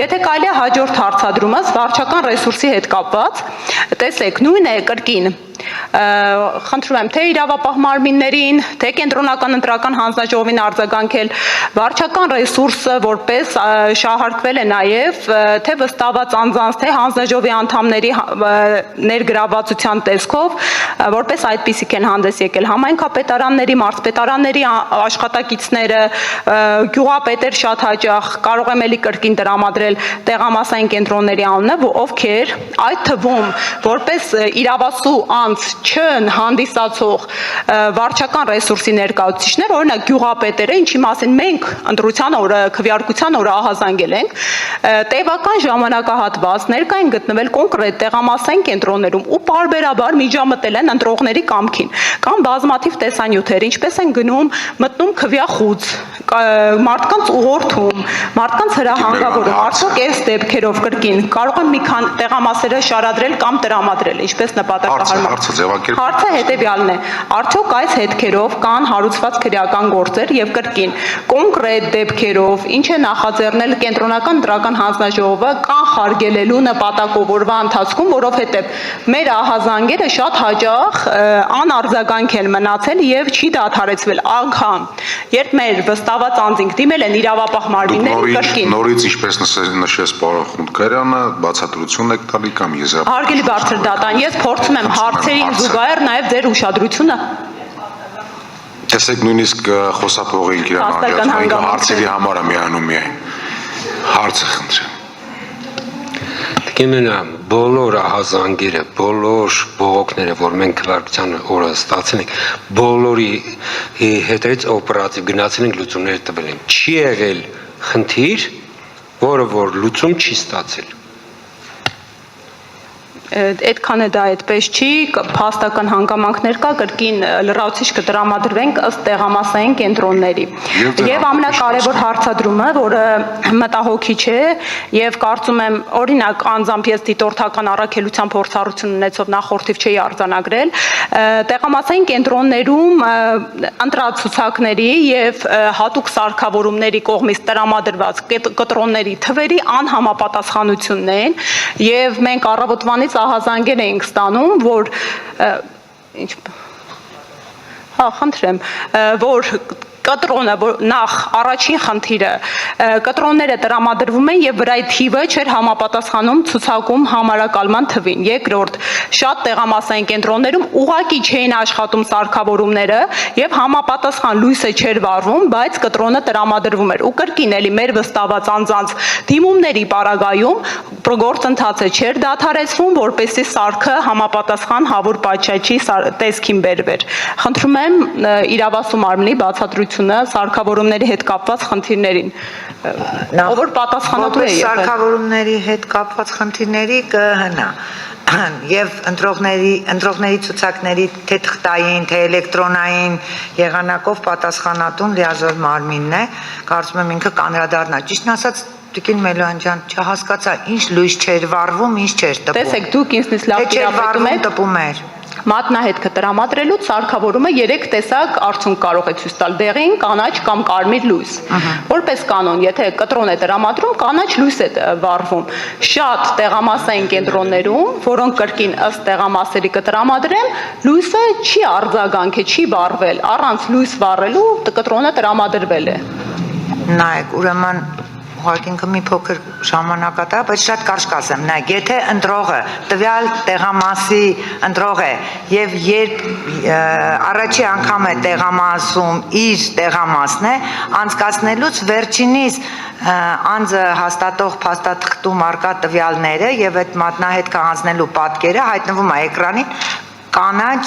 Եթե կարելի է հաջորդ հարցադրումս վարչական ռեսուրսի հետ կապված, տեսեք, նույն է կրկին խնդրում եմ թե իրավապահ մարմիններին, թե կենտրոնական ընտրական հանձնաժողովին արձագանքել վարչական ռեսուրսը որպես շահարկվել է նաև թե վստահված անձանց, թե հանձնաժողովի անդամների ներգրավվածության տեսքով, որպես այդպիսիք են հանդես եկել համայնքապետարանների, մարզպետարանների աշխատակիցները, գյուղապետեր շատ հաճախ, կարող եմ էլի կրկին տրամադրել տեղամասային կենտրոնների անունը, ովքեր այդ թվում որպես իրավասու չն հանդիսացող վարչական ռեսուրսի ներկայացուցիչներ, օրինակ գյուղապետերը, ինչի մասին մենք ընտրության օրը, քվեարկության օրը ահազանգել ենք, տևական ժամանակահատված ներկա են գտնվել կոնկրետ տեղամասային կենտրոններում ու պարբերաբար միջամտել են ընտրողների կամքին կամ բազմաթիվ տեսանյութեր, ինչպես են մտնում քվեախոց, մարդկանց ուղղորդում, մարդկանց հրահանգավորում, արդյոք այս դեպքերով կրկին կարող են մի քանի տեղամասերը շարադրել կամ տրամադրել, ինչպես նպատակահարմար։ Հարցը հետևյալն է, արդյոք այս հետքերով կան հարուցված քրեական գործեր եւ կրկին կոնկրետ դեպքերով ինչ է նախաձեռնել կենտրոնական ընտրական հանձնաժողովը կանխարգելելու նպատակով օրվա ընթացքում, որովհետեւ մեր ահազանգերը շատ հաճախ անարձագանք են մնացել եւ չի դադարեցվել անգամ երբ մեր վստահված անձինք դիմել են իրավապահ մարմիններին կրկին նորից ինչպես նշեց պարոն Խունդկարյանը բացատրություն եք տալի կամ եզրափակում հարգելի բարձր դատան ես փորձում եմ հարցերին զուգահեռ նաև ձեր ուշադրությունը տեսեք նույնիսկ խոսափողի իրական հարցերի համար է միանում միայն հարցը խնդրեմ Գինենա բոլոր ահազանգերը, բոլոր բողոքները, որ մենք քվեարկության օրը ստացել ենք, բոլորի հետից օպերատիվ գնացել ենք լուծումներ տվել ենք։ Չի եղել խնդիր, որը որ լուծում չի ստացել։ Այդքան է դա այդպես չի, փաստական հանգամանքներ կա, կրկին լրացուցիչ կտրամադրվենք ըստ տեղամասային կենտրոնների։ Եվ ամենակարևոր հարցադրումը, որը մտահոգիչ է, եւ կարծում եմ, օրինակ անձամբ ես դիտորդական առաքելության փորձառություն ունեցող նախորդիվ չէի արձանագրել, տեղամասային կենտրոններում ընտրացուցակների եւ հատուկ սարքավորումների կողմից տրամադրված կտրոնների թվերի անհամապատասխանությունն են, եւ մենք առավոտվանից ահազանգեր էինք ստանում, որ խնդրեմ, որ կտրոնը նախ առաջին խնդիրը կտրոնները տրամադրվում են եւ վրայի թիվը չէր համապատասխանում ցուցակում համարակալման թվին։ Երկրորդ, շատ տեղամասային կենտրոններում ուղղակի չէին աշխատում սարքավորումները եւ համապատասխան լույսը չէր վառվում, բայց կտրոնը տրամադրվում էր։ Ու կրկին էլի մեր վստահված անձանց դիմումների պարագայում գործընթացը չէր դադարեցվում, որպեսզի սարքը համապատասխան հավուր պատշաճի տեսքին բերվեր։ Խնդրում եմ իրավասու մարմնի բացատրությունը սարքավորումների հետ կապված խնդիրներին։ Ով որ պատասխանատու է եղել։ Սարքավորումների հետ կապված խնդիրների կհնա եւ ընտրողների ցուցակների թե թղթային, թե էլեկտրոնային եղանակով պատասխանատուն լիազոր մարմինն է, կարծում եմ ինքը կանրադառնա։ Ճիշտն ասած Տիկին Մելոյան ջան, չհասկացա, ինչ լույս չէր վառվում, ինչ չէր տպում։ Տեսեք, դուք ինձնից լավ տիրապետում եք, տպում էր։ Մատնահետքը տրամադրելուց սարքավորումը 3 տեսակ արդյունք կարող է ցույց տալ՝ դեղին, կանաչ կամ կարմիր լույս։ Որպես կանոն, եթե կտրոն է տրամադրում, կանաչ լույս է վառվում։ Շատ տեղամասային կենտրոններում, որոնք կրկին ըստ տեղամասերի կտրամադրեն, լույսը չի արձագանքել, չի վառվել, առանց լույս վառելու կտրոնը տրամադրվել է։ Նայեք, ուրեմն ուղղակի ինքը մի փոքր ժամանակատա, բայց շատ կարճ կասեմ, նայեք, եթե ընտրողը տվյալ տեղամասի ընտրող է եւ երբ առաջի անգամ է տեղամասում իր տեղամասն է, անցկացնելուց վերջինիս անձը հաստատող փաստաթղթում արկա տվյալները եւ այդ մատնահետքը հանձնելու պատկերը հայտնվում է էկրանին կանաչ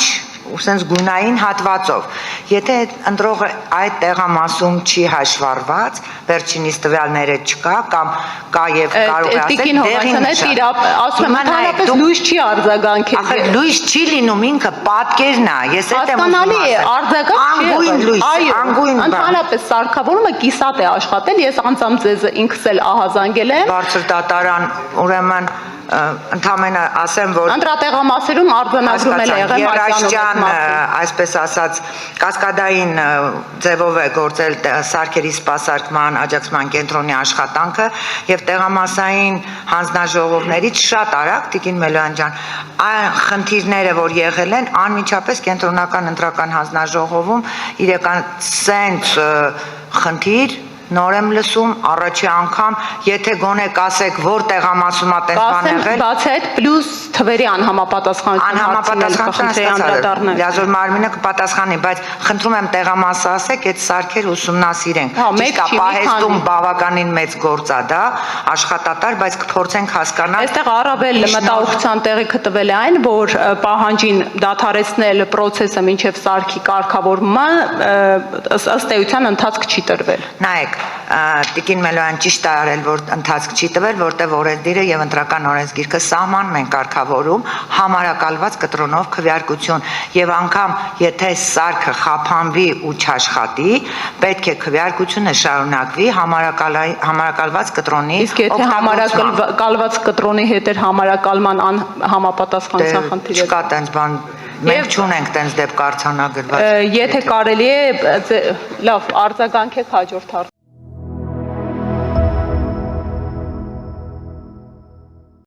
sense գունային հատվածով։ Եթե ընտրողը այդ տեղամասում չի հաշվառված, վերջինիս տվյալները չկա կամ կա եւ կարող է ասել դեղին ասում եմ ընդհանրապես լույս չի արձագանքել։ Ախր լույս չի լինում, ինքը պատկերն է։ Ես այդ եմ ուզում ասել։ անգույն լույս, անգույն բան։ Ընդհանրապես սարքավորումը կիսատ է աշխատել, ես անձամբ ձեզ ինքս էլ ահազանգել եմ։ Բարձր դատարան, ուրեմն ընդամենը ասեմ, որ Ընտրատեղամասերում արձանագրում է եղել Երաշտյան, այսպես ասած, կասկադային ձևով է գործել սարքերի սպասարկման աջակցման կենտրոնի աշխատանքը եւ տեղամասային հանձնաժողովներից շատ արագ Տիկին Մելոյան ջան, այն խնդիրները, որ եղել են, անմիջապես կենտրոնական ընտրական հանձնաժողովում իրականացենց խնդիր նոր եմ լսում, առաջի անգամ, եթե գոնե կասեք, որ տեղամասում ատենց բան եղել։ Բաց այդ պլյուս թվերի անհամապատասխանություն լիազոր մարմինը կպատասխանի, բայց խնդրում եմ տեղամասը ասեք, այդ սարքեր ուսումնասիրենք։ Ճիշտ է, պահեստում բավականին մեծ գործ է դա, աշխատատար, բայց կփորձենք հասկանալ։ Այստեղ առավել մտահոգության տեղի գտվել է այն, որ պահանջին դադարեցնել process-ը մինչև սարքի կարգավորումը ըստ էության ընթացք չի տրվել։ Նայեք, Տիկին Մելոյան ճիշտ է արել, որ ընթացք չի տվել, որտեղ օրենսդիրը եւ ընտրական օրենսգիրքը սահմանում են կարգավորում համարակալված կտրոնով քվեարկություն եւ անգամ եթե սարքը խափանվի ու չաշխատի, պետք է քվեարկությունը շարունակվի համարակալված կտրոնի Իսկ եթե համարակալված կտրոնի հետ էր համարակալման համապատասխանության խնդիրը չկա տենց բան Մենք չունենք տենց դեպք արձանագրված։ Եթե կարելի է լավ արձագանքեք հաջորդ հարցը